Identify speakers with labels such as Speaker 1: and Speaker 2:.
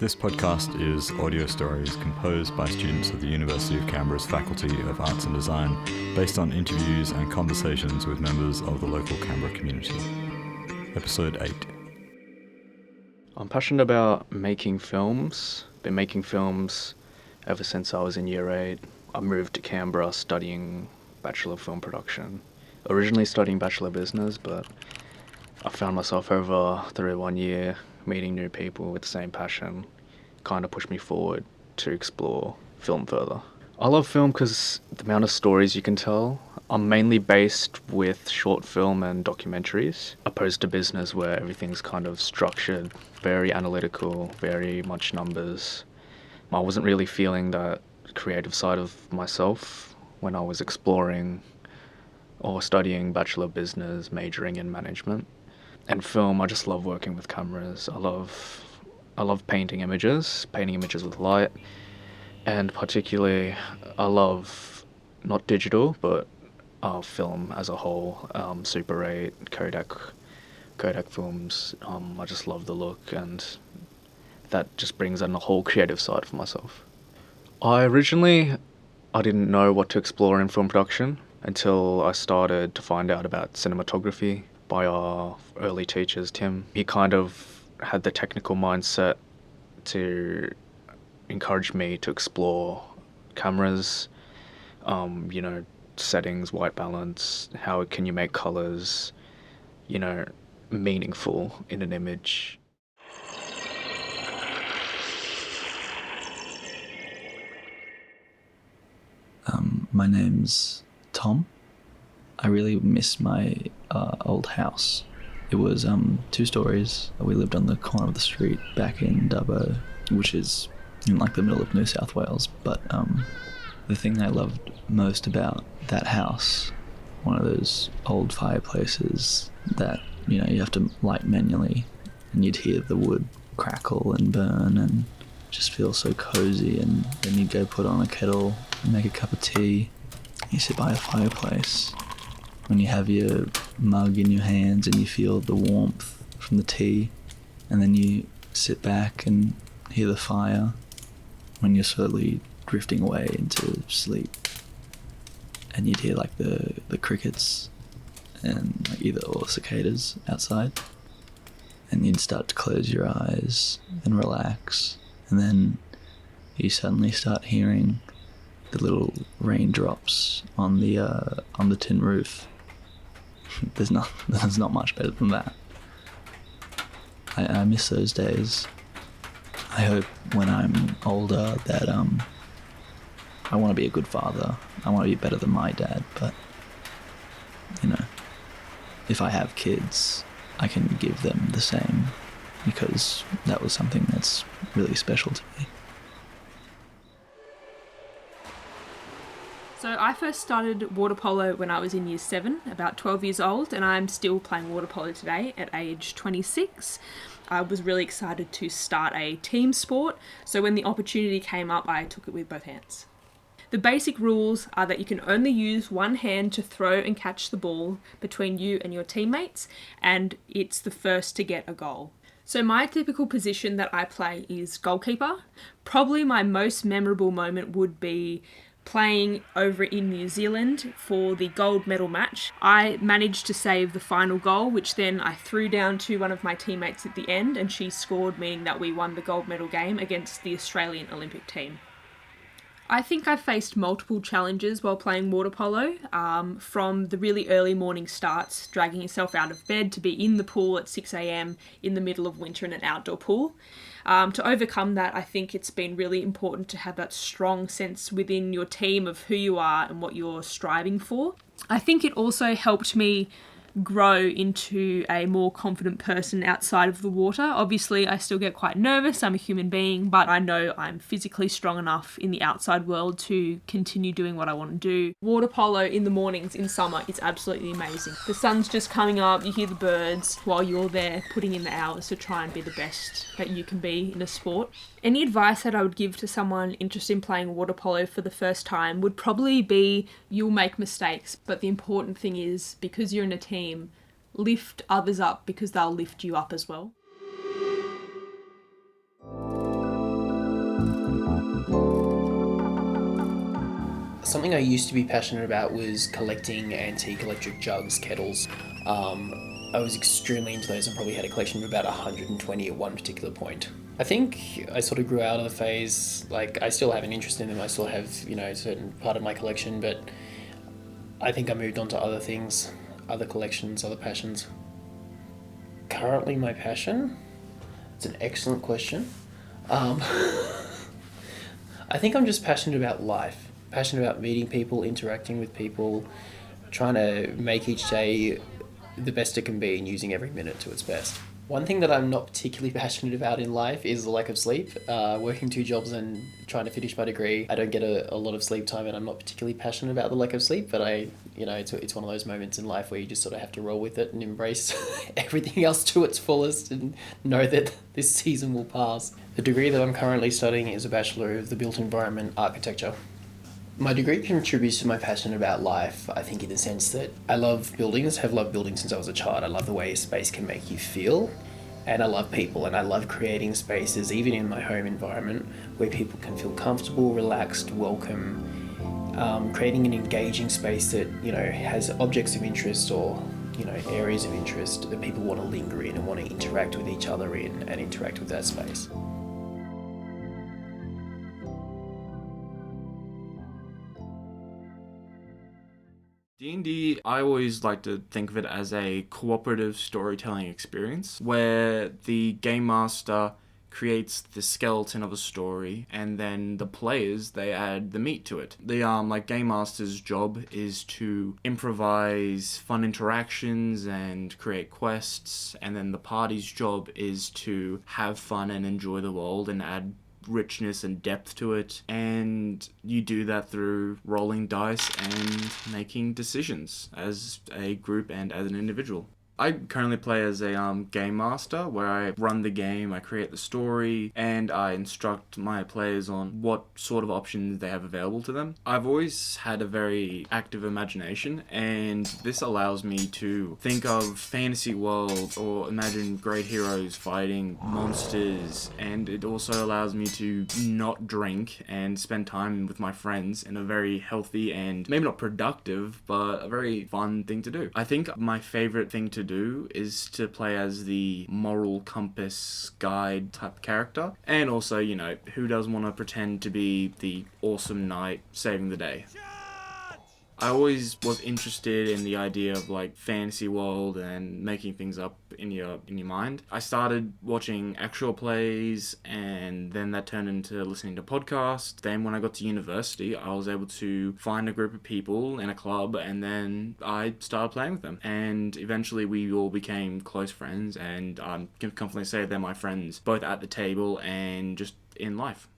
Speaker 1: This podcast is audio stories composed by students of the University of Canberra's Faculty of Arts and Design, based on interviews and conversations with members of the local Canberra community. Episode 8.
Speaker 2: I'm passionate about making films. Been making films ever since I was in year 8. I moved to Canberra studying Bachelor of Film Production. Originally studying Bachelor of Business, but I found myself over through 1 year meeting new people with the same passion kind of pushed me forward to explore film further. I love film because the amount of stories you can tell. I'm mainly based with short film and documentaries, opposed to business where everything's kind of structured, very analytical, very much numbers. I wasn't really feeling that creative side of myself when I was exploring or studying Bachelor of Business, majoring in management. And film, I just love working with cameras. I love painting images with light, and particularly I love not digital but film as a whole, Super 8, Kodak films. I just love the look, and that just brings in a whole creative side for myself. I didn't know what to explore in film production until I started to find out about cinematography by our early teachers, Tim. He kind of had the technical mindset to encourage me to explore cameras, settings, white balance, how can you make colours, meaningful in an image.
Speaker 3: My name's Tom. I really miss my old house. It was 2 stories. We lived on the corner of the street back in Dubbo, which is in the middle of New South Wales. But the thing I loved most about that house, one of those old fireplaces that you have to light manually, and you'd hear the wood crackle and burn and just feel so cozy. And then you'd go put on a kettle and make a cup of tea. You sit by a fireplace when you have your mug in your hands and you feel the warmth from the tea, and then you sit back and hear the fire when you're slowly drifting away into sleep, and you'd hear the crickets and or cicadas outside, and you'd start to close your eyes and relax, and then you suddenly start hearing the little raindrops on the tin roof. There's not much better than that. I miss those days. I hope when I'm older that I want to be a good father. I want to be better than my dad, but if I have kids, I can give them the same, because that was something that's really special to me.
Speaker 4: So I first started water polo when I was in year 7, about 12 years old, and I'm still playing water polo today at age 26. I was really excited to start a team sport, so when the opportunity came up, I took it with both hands. The basic rules are that you can only use one hand to throw and catch the ball between you and your teammates, and it's the first to get a goal. So my typical position that I play is goalkeeper. Probably my most memorable moment would be playing over in New Zealand for the gold medal match. I managed to save the final goal, which then I threw down to one of my teammates at the end, and she scored, meaning that we won the gold medal game against the Australian Olympic team. I think I've faced multiple challenges while playing water polo, from the really early morning starts, dragging yourself out of bed to be in the pool at 6 a.m. in the middle of winter in an outdoor pool. To overcome that, I think it's been really important to have that strong sense within your team of who you are and what you're striving for. I think it also helped me grow into a more confident person outside of the water. Obviously, I still get quite nervous. I'm a human being, but I know I'm physically strong enough in the outside world to continue doing what I want to do. Water polo in the mornings in summer is absolutely amazing. The sun's just coming up, you hear the birds while you're there putting in the hours to try and be the best that you can be in a sport. Any advice that I would give to someone interested in playing water polo for the first time would probably be, you'll make mistakes, but the important thing is, because you're in a team, lift others up because they'll lift you up as well.
Speaker 5: Something I used to be passionate about was collecting antique electric jugs, kettles. I was extremely into those and probably had a collection of about 120 at one particular point. I think I sort of grew out of the phase. Like, I still have an interest in them. I still have, a certain part of my collection, but I think I moved on to other things, other collections, other passions. Currently, my passion? It's an excellent question. I think I'm just passionate about life. Passionate about meeting people, interacting with people, trying to make each day the best it can be and using every minute to its best. One thing that I'm not particularly passionate about in life is the lack of sleep. Working 2 jobs and trying to finish my degree, I don't get a lot of sleep time, and I'm not particularly passionate about the lack of sleep, but it's one of those moments in life where you just sort of have to roll with it and embrace everything else to its fullest and know that this season will pass. The degree that I'm currently studying is a Bachelor of the Built Environment Architecture. My degree contributes to my passion about life, I think, in the sense that I love buildings, have loved buildings since I was a child. I love the way a space can make you feel, and I love people, and I love creating spaces, even in my home environment, where people can feel comfortable, relaxed, welcome, creating an engaging space that, has objects of interest or, areas of interest that people want to linger in and want to interact with each other in and interact with that space.
Speaker 6: D&D, I always like to think of it as a cooperative storytelling experience where the game master creates the skeleton of a story and then the players, they add the meat to it. The game master's job is to improvise fun interactions and create quests, and then the party's job is to have fun and enjoy the world and add richness and depth to it, and you do that through rolling dice and making decisions as a group and as an individual. I currently play as a game master, where I run the game, I create the story, and I instruct my players on what sort of options they have available to them. I've always had a very active imagination, and this allows me to think of fantasy world or imagine great heroes fighting monsters, and it also allows me to not drink and spend time with my friends in a very healthy and maybe not productive, but a very fun thing to do. I think my favorite thing to do is to play as the moral compass guide type character, and also, who doesn't want to pretend to be the awesome knight saving the day? I always was interested in the idea of fantasy world and making things up in your mind. I started watching actual plays, and then that turned into listening to podcasts. Then when I got to university, I was able to find a group of people in a club, and then I started playing with them. And eventually we all became close friends, and I can confidently say they're my friends, both at the table and just in life.